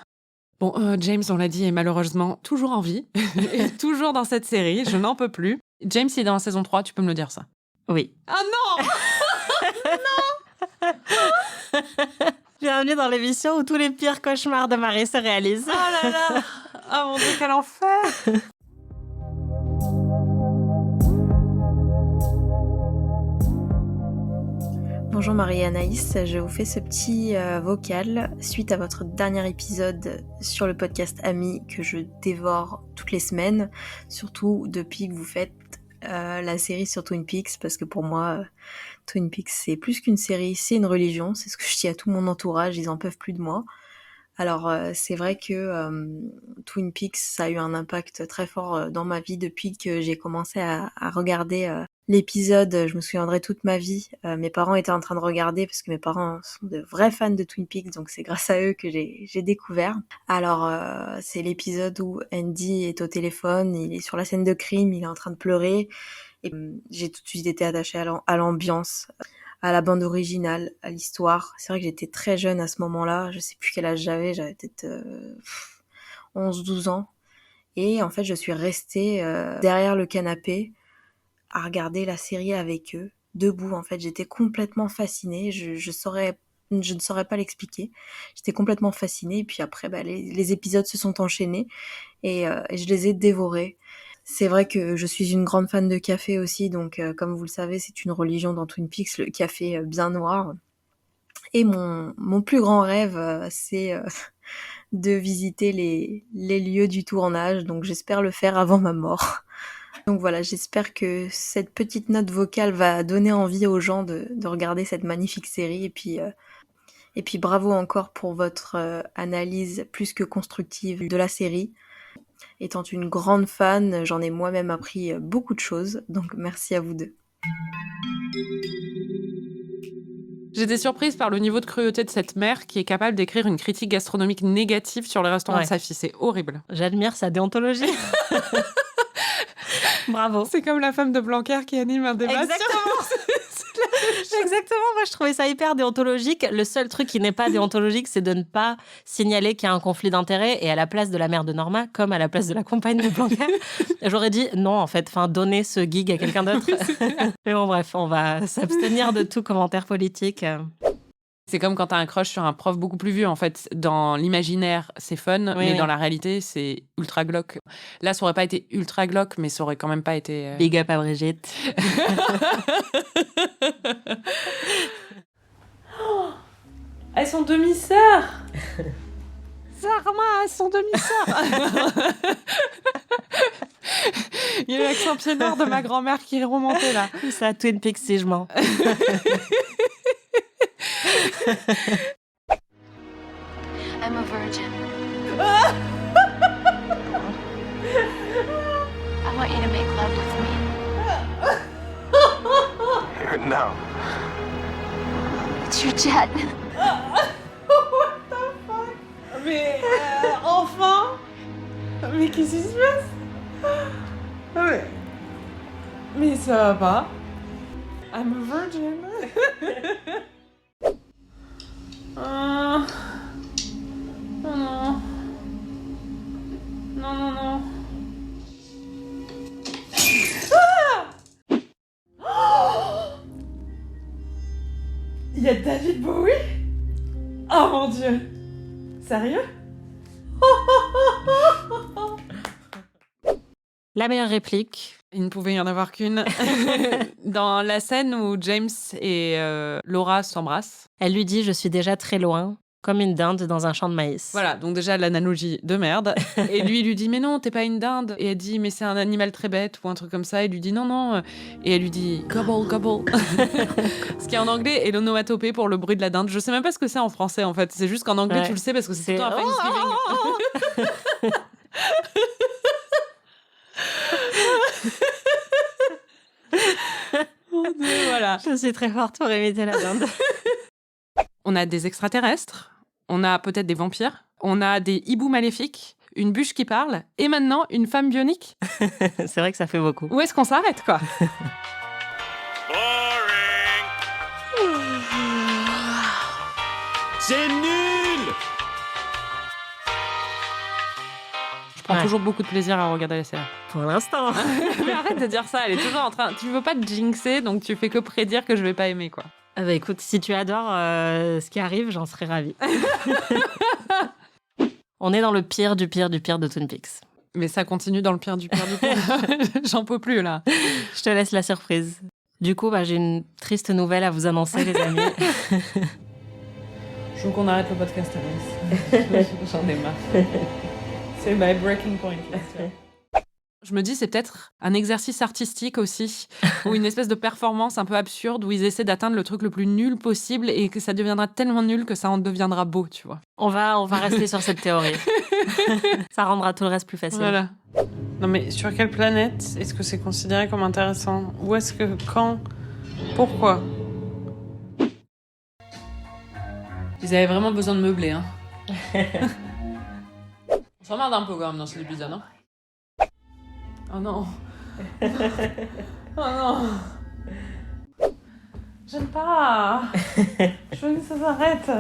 Bon, James, on l'a dit, est malheureusement toujours en vie. Et toujours dans cette série, je n'en peux plus. James, il est dans la saison 3, tu peux me le dire ça? Oui. Ah non. Non. Bienvenue dans l'émission où tous les pires cauchemars de Marie se réalisent. Oh là là. Oh mon Dieu, quel enfer. Bonjour Marie et Anaïs, je vous fais ce petit vocal suite à votre dernier épisode sur le podcast Amis que je dévore toutes les semaines, surtout depuis que vous faites la série sur Twin Peaks, parce que pour moi, Twin Peaks c'est plus qu'une série, c'est une religion, c'est ce que je dis à tout mon entourage, ils en peuvent plus de moi. Alors c'est vrai que Twin Peaks ça a eu un impact très fort dans ma vie depuis que j'ai commencé à regarder l'épisode, je me souviendrai toute ma vie. Mes parents étaient en train de regarder parce que mes parents sont de vrais fans de Twin Peaks, donc c'est grâce à eux que j'ai découvert. Alors c'est l'épisode où Andy est au téléphone, il est sur la scène de crime, il est en train de pleurer et j'ai tout de suite été attachée à l'ambiance, à la bande originale, à l'histoire. C'est vrai que j'étais très jeune à ce moment-là, je sais plus quel âge j'avais peut-être 11-12 ans. Et en fait, je suis restée derrière le canapé à regarder la série avec eux, debout. En fait, j'étais complètement fascinée, je ne saurais pas l'expliquer. J'étais complètement fascinée, et puis après, les épisodes se sont enchaînés, et je les ai dévorés. C'est vrai que je suis une grande fan de café aussi, donc comme vous le savez, c'est une religion dans Twin Peaks, le café bien noir. Et mon plus grand rêve, c'est de visiter les lieux du tournage, donc j'espère le faire avant ma mort. Donc voilà, j'espère que cette petite note vocale va donner envie aux gens de regarder cette magnifique série, et puis bravo encore pour votre analyse plus que constructive de la série. Étant une grande fan, j'en ai moi-même appris beaucoup de choses, donc merci à vous deux. J'étais surprise par le niveau de cruauté de cette mère qui est capable d'écrire une critique gastronomique négative sur le restaurant de sa fille. C'est horrible. J'admire sa déontologie. Bravo. C'est comme la femme de Blanquer qui anime un débat. Exactement. C'est la Exactement, moi je trouvais ça hyper déontologique. Le seul truc qui n'est pas déontologique, c'est de ne pas signaler qu'il y a un conflit d'intérêts. Et à la place de la mère de Norma, comme à la place de la compagne de Blanca, j'aurais dit non, en fait, donner ce gig à quelqu'un d'autre. Mais bon, bref, on va s'abstenir de tout commentaire politique. C'est comme quand t'as un crush sur un prof beaucoup plus vieux. En fait, dans l'imaginaire, c'est fun, mais dans la réalité, c'est ultra glauque. Là, ça aurait pas été ultra glauque, mais ça aurait quand même pas été... Big up à Brigitte. Elles sont demi-sœurs. Zarma, elles sont demi-sœurs. Il y a l'accent pied noir de ma grand-mère qui est remonté là. Ça, Twin Peaks, si je mens. I'm a virgin. I want you to make love with me. No. It's your jet. What the fuck? Mais enfin. Mais qu'est-ce qui se passe? Mais ça va pas. I'm a virgin. Oh non. Non, non, non. Il y a David Bowie? Oh mon Dieu. Sérieux? La meilleure réplique. Il ne pouvait y en avoir qu'une. Dans la scène où James et Laura s'embrassent. Elle lui dit « Je suis déjà très loin, comme une dinde dans un champ de maïs. » Voilà, donc déjà l'analogie de merde. Et lui, il lui dit « Mais non, t'es pas une dinde. » Et elle dit « Mais c'est un animal très bête » ou un truc comme ça. Et il lui dit « Non, non. » Et elle lui dit « Gobble, gobble. » Ce qui en anglais est l'onomatopée pour le bruit de la dinde. Je sais même pas ce que c'est en français, en fait. C'est juste qu'en anglais, tu le sais parce que c'est tout un Thanksgiving. Voilà. Je suis très forte pour imiter la dinde. On a des extraterrestres, on a peut-être des vampires, on a des hiboux maléfiques, une bûche qui parle, et maintenant une femme bionique. C'est vrai que ça fait beaucoup. Où est-ce qu'on s'arrête, quoi? C'est nul! Je prends toujours beaucoup de plaisir à regarder la série. Pour l'instant. Mais arrête de dire ça, elle est toujours en train... Tu veux pas te jinxer, donc tu fais que prédire que je vais pas aimer, quoi. Ah bah écoute, si tu adores ce qui arrive, j'en serais ravie. On est dans le pire du pire du pire de Twin Peaks. Mais ça continue dans le pire du pire du pire. J'en peux plus, là. Je te laisse la surprise. Du coup, j'ai une triste nouvelle à vous annoncer, les amis. Je veux qu'on arrête le podcast, Alice. J'en ai marre. C'est my breaking point. Je me dis, c'est peut-être un exercice artistique aussi, ou une espèce de performance un peu absurde où ils essaient d'atteindre le truc le plus nul possible et que ça deviendra tellement nul que ça en deviendra beau, tu vois. On va rester sur cette théorie. Ça rendra tout le reste plus facile. Voilà. Non mais sur quelle planète est-ce que c'est considéré comme intéressant? Où est-ce que, quand, pourquoi? Ils avaient vraiment besoin de meubler, hein. On s'emmerde un peu quand même dans cet épisode, hein. Oh non. Oh non. J'aime pas. Je veux que ça s'arrête.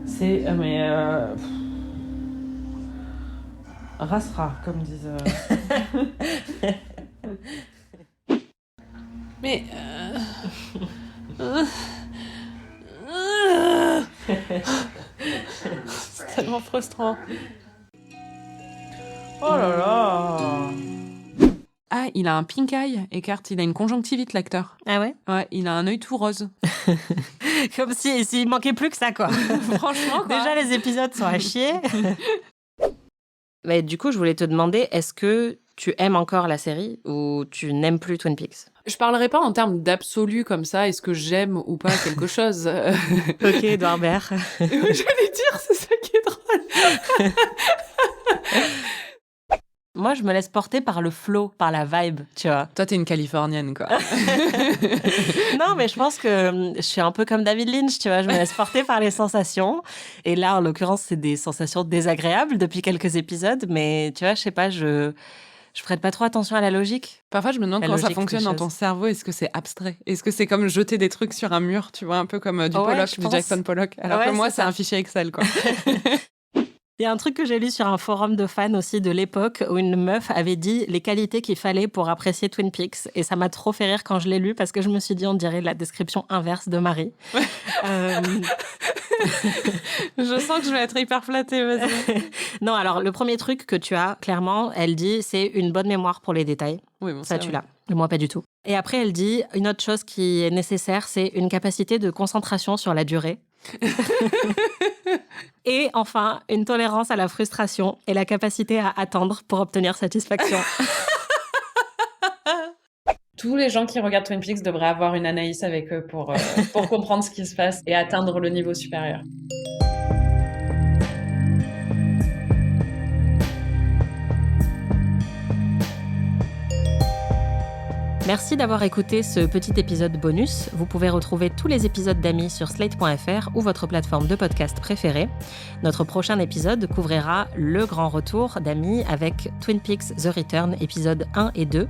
C'est... Rasera, comme disent... Mais... C'est tellement frustrant. Oh là là. Ah, il a un pink eye, Eckhart. Il a une conjonctivite, l'acteur. Ah ouais? Ouais, il a un œil tout rose. Comme s'il manquait plus que ça, quoi. Franchement, quoi. Déjà, les épisodes sont à chier. Mais du coup, je voulais te demander, est-ce que tu aimes encore la série ou tu n'aimes plus Twin Peaks? Je parlerai pas en termes d'absolu comme ça, est-ce que j'aime ou pas quelque chose. Ok, Edouard Baird. J'allais dire, c'est ça qui est drôle. Moi, je me laisse porter par le flow, par la vibe, tu vois. Toi, t'es une Californienne, quoi. Non, mais je pense que je suis un peu comme David Lynch, tu vois. Je me laisse porter par les sensations. Et là, en l'occurrence, c'est des sensations désagréables depuis quelques épisodes. Mais tu vois, je sais pas, Je prête pas trop attention à la logique. Parfois, je me demande comment ça fonctionne dans ton cerveau. Est-ce que c'est abstrait? Est-ce que c'est comme jeter des trucs sur un mur, tu vois, un peu comme du Pollock, du Jackson Pollock? Alors que moi, c'est un fichier Excel, quoi. Il y a un truc que j'ai lu sur un forum de fans aussi de l'époque où une meuf avait dit les qualités qu'il fallait pour apprécier Twin Peaks. Et ça m'a trop fait rire quand je l'ai lu parce que je me suis dit on dirait la description inverse de Marie. Je sens que je vais être hyper flattée, vas-y. Non, alors le premier truc que tu as, clairement, elle dit c'est une bonne mémoire pour les détails. Oui, bon, ça tu l'as. Moi, pas du tout. Et après, elle dit une autre chose qui est nécessaire, c'est une capacité de concentration sur la durée. Et enfin, une tolérance à la frustration et la capacité à attendre pour obtenir satisfaction. Tous les gens qui regardent Twin Peaks devraient avoir une Anaïs avec eux pour comprendre ce qui se passe et atteindre le niveau supérieur. Merci d'avoir écouté ce petit épisode bonus. Vous pouvez retrouver tous les épisodes d'Amis sur slate.fr ou votre plateforme de podcast préférée. Notre prochain épisode couvrira le grand retour d'Amis avec Twin Peaks The Return, épisodes 1 et 2.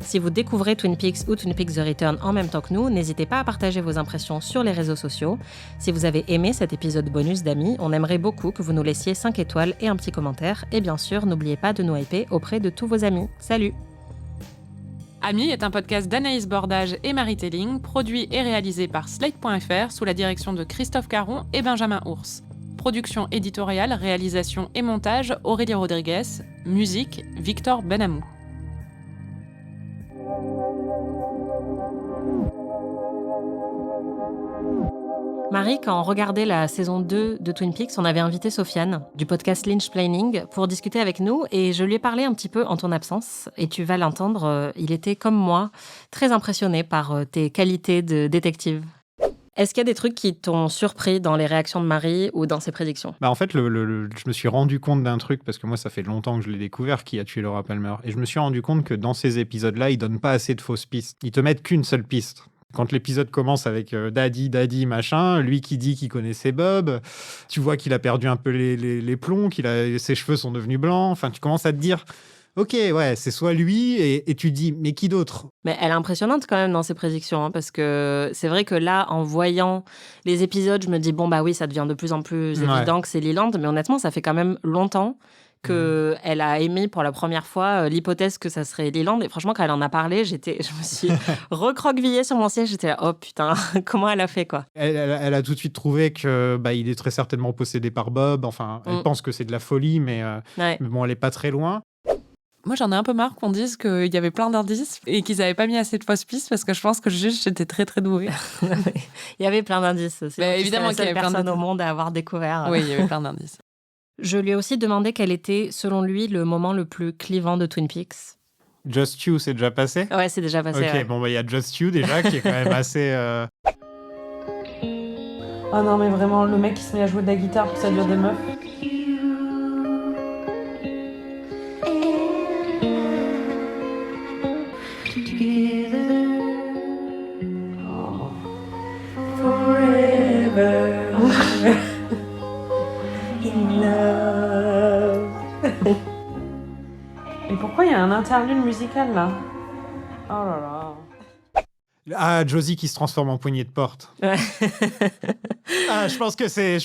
Si vous découvrez Twin Peaks ou Twin Peaks The Return en même temps que nous, n'hésitez pas à partager vos impressions sur les réseaux sociaux. Si vous avez aimé cet épisode bonus d'Amis, on aimerait beaucoup que vous nous laissiez 5 étoiles et un petit commentaire. Et bien sûr, n'oubliez pas de nous hyper auprès de tous vos amis. Salut! Amis est un podcast d'Anaïs Bordage et Marie Telling, produit et réalisé par Slate.fr sous la direction de Christophe Caron et Benjamin Ours. Production éditoriale, réalisation et montage, Aurélie Rodriguez. Musique, Victor Benamou. Marie, quand on regardait la saison 2 de Twin Peaks, on avait invité Sofiane du podcast Lynchplaining pour discuter avec nous et je lui ai parlé un petit peu en ton absence et tu vas l'entendre, il était comme moi très impressionné par tes qualités de détective. Est-ce qu'il y a des trucs qui t'ont surpris dans les réactions de Marie ou dans ses prédictions? En fait, je me suis rendu compte d'un truc, parce que moi, ça fait longtemps que je l'ai découvert, qui a tué Laura Palmer. Et je me suis rendu compte que dans ces épisodes-là, ils donnent pas assez de fausses pistes. Ils te mettent qu'une seule piste. Quand l'épisode commence avec Daddy, machin, lui qui dit qu'il connaissait Bob, tu vois qu'il a perdu un peu les plombs, ses cheveux sont devenus blancs. Enfin, tu commences à te dire... Ok, ouais, c'est soit lui, et tu dis, mais qui d'autre? Mais elle est impressionnante quand même dans ses prédictions, hein, parce que c'est vrai que là, en voyant les épisodes, je me dis, bon, bah oui, ça devient de plus en plus évident que c'est Leland, mais honnêtement, ça fait quand même longtemps qu'elle a émis pour la première fois l'hypothèse que ça serait Leland, et franchement, quand elle en a parlé, je me suis recroquevillée sur mon siège, j'étais là, oh putain, comment elle a fait, quoi. Elle a tout de suite trouvé que il est très certainement possédé par Bob, enfin, elle pense que c'est de la folie, mais bon, elle est pas très loin. Moi, j'en ai un peu marre qu'on dise qu'il y avait plein d'indices et qu'ils n'avaient pas mis assez de fausses pistes parce que je pense que juste j'étais très très douée. Il y avait plein d'indices. Évidemment qu'il y avait plein personne au monde à avoir découvert. Oui, il y avait plein d'indices. Je lui ai aussi demandé quel était, selon lui, le moment le plus clivant de Twin Peaks. Just You, c'est déjà passé? Ouais, c'est déjà passé. Ok, bon, il y a Just You déjà qui est quand même assez... Oh non, mais vraiment, le mec qui se met à jouer de la guitare pour séduire des meufs. Et pourquoi il y a un interlude musical là? Oh là là. Ah, Josie qui se transforme en poignée de porte. Ouais. Je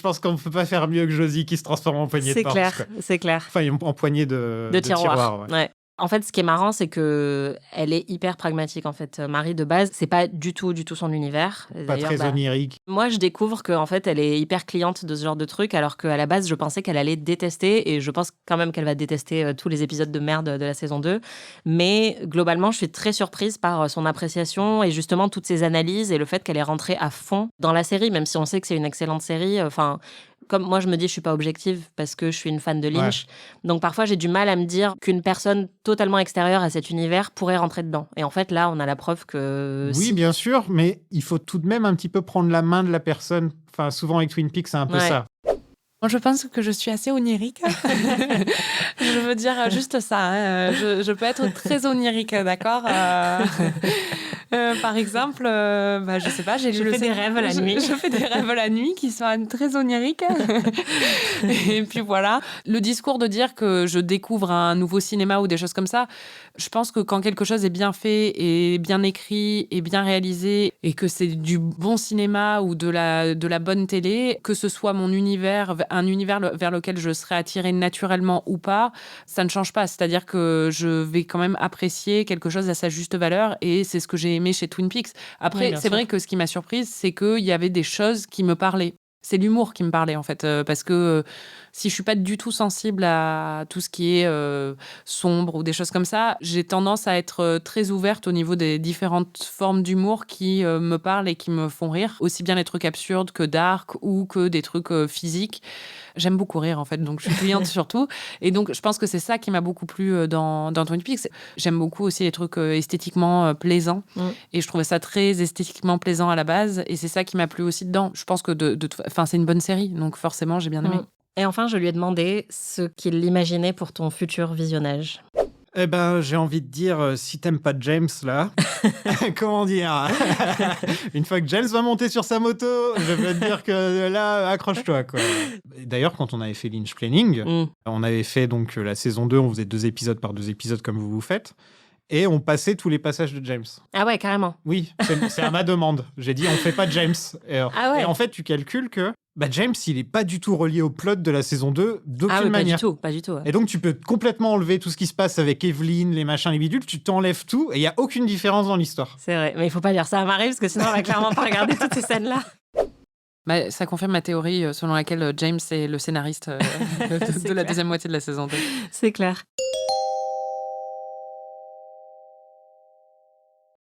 pense qu'on ne peut pas faire mieux que Josie qui se transforme en poignée de porte. C'est clair. Enfin, en poignée de tiroir. Ouais. En fait, ce qui est marrant, c'est que elle est hyper pragmatique. En fait, Marie de base, c'est pas du tout son univers. Pas très onirique. Moi, je découvre qu'en fait, elle est hyper cliente de ce genre de truc, alors qu'à la base, je pensais qu'elle allait détester, et je pense quand même qu'elle va détester tous les épisodes de merde de la saison 2. Mais globalement, je suis très surprise par son appréciation et justement toutes ses analyses et le fait qu'elle est rentrée à fond dans la série, même si on sait que c'est une excellente série. Enfin. Comme moi, je me dis, je suis pas objective parce que je suis une fan de Lynch. Ouais. Donc parfois, j'ai du mal à me dire qu'une personne totalement extérieure à cet univers pourrait rentrer dedans. Et en fait, là, on a la preuve que... Oui, bien sûr, mais il faut tout de même un petit peu prendre la main de la personne. Enfin, souvent avec Twin Peaks, c'est un peu ça. Moi, je pense que je suis assez onirique. Je veux dire juste ça. Hein. Je peux être très onirique, d'accord Par exemple, je sais pas, Je fais des rêves la nuit. Je fais des rêves la nuit qui sont très oniriques. Et puis voilà. Le discours de dire que je découvre un nouveau cinéma ou des choses comme ça, je pense que quand quelque chose est bien fait et bien écrit et bien réalisé et que c'est du bon cinéma ou de la bonne télé, que ce soit mon univers, un univers vers lequel je serais attirée naturellement ou pas, ça ne change pas. C'est-à-dire que je vais quand même apprécier quelque chose à sa juste valeur et c'est ce que j'ai aimé chez Twin Peaks. Après, Oui, c'est vrai que ce qui m'a surprise, c'est qu'il y avait des choses qui me parlaient. C'est l'humour qui me parlait, en fait, parce que si je suis pas du tout sensible à tout ce qui est sombre ou des choses comme ça, j'ai tendance à être très ouverte au niveau des différentes formes d'humour qui me parlent et qui me font rire. Aussi bien les trucs absurdes que dark ou que des trucs physiques. J'aime beaucoup rire, en fait, donc je suis cliente surtout. Et donc, je pense que c'est ça qui m'a beaucoup plu dans Twin Peaks. J'aime beaucoup aussi les trucs esthétiquement plaisants. Et je trouvais ça très esthétiquement plaisant à la base. Et c'est ça qui m'a plu aussi dedans. Je pense que c'est une bonne série, donc forcément, j'ai bien aimé. Et enfin, je lui ai demandé ce qu'il imaginait pour ton futur visionnage. Eh ben, j'ai envie de dire, si t'aimes pas James, là, comment dire une fois que James va monter sur sa moto, je vais te dire que là, accroche-toi, quoi. D'ailleurs, quand on avait fait Lynch Planning, on avait fait donc la saison 2, on faisait 2 épisodes par 2 épisodes comme vous faites, et on passait tous les passages de James. Ah ouais, carrément. Oui, c'est à ma demande. J'ai dit, on fait pas James. Et ouais. en fait, tu calcules que James, il est pas du tout relié au plot de la saison 2 d'aucune manière. Pas du tout. Ouais. Et donc, tu peux complètement enlever tout ce qui se passe avec Evelyn, les machins, les bidules, tu t'enlèves tout et il y a aucune différence dans l'histoire. C'est vrai, mais il faut pas dire ça à Marie parce que sinon, on va clairement pas regarder toutes ces scènes-là. Ça confirme ma théorie selon laquelle James est le scénariste de la deuxième moitié de la saison 2. C'est clair.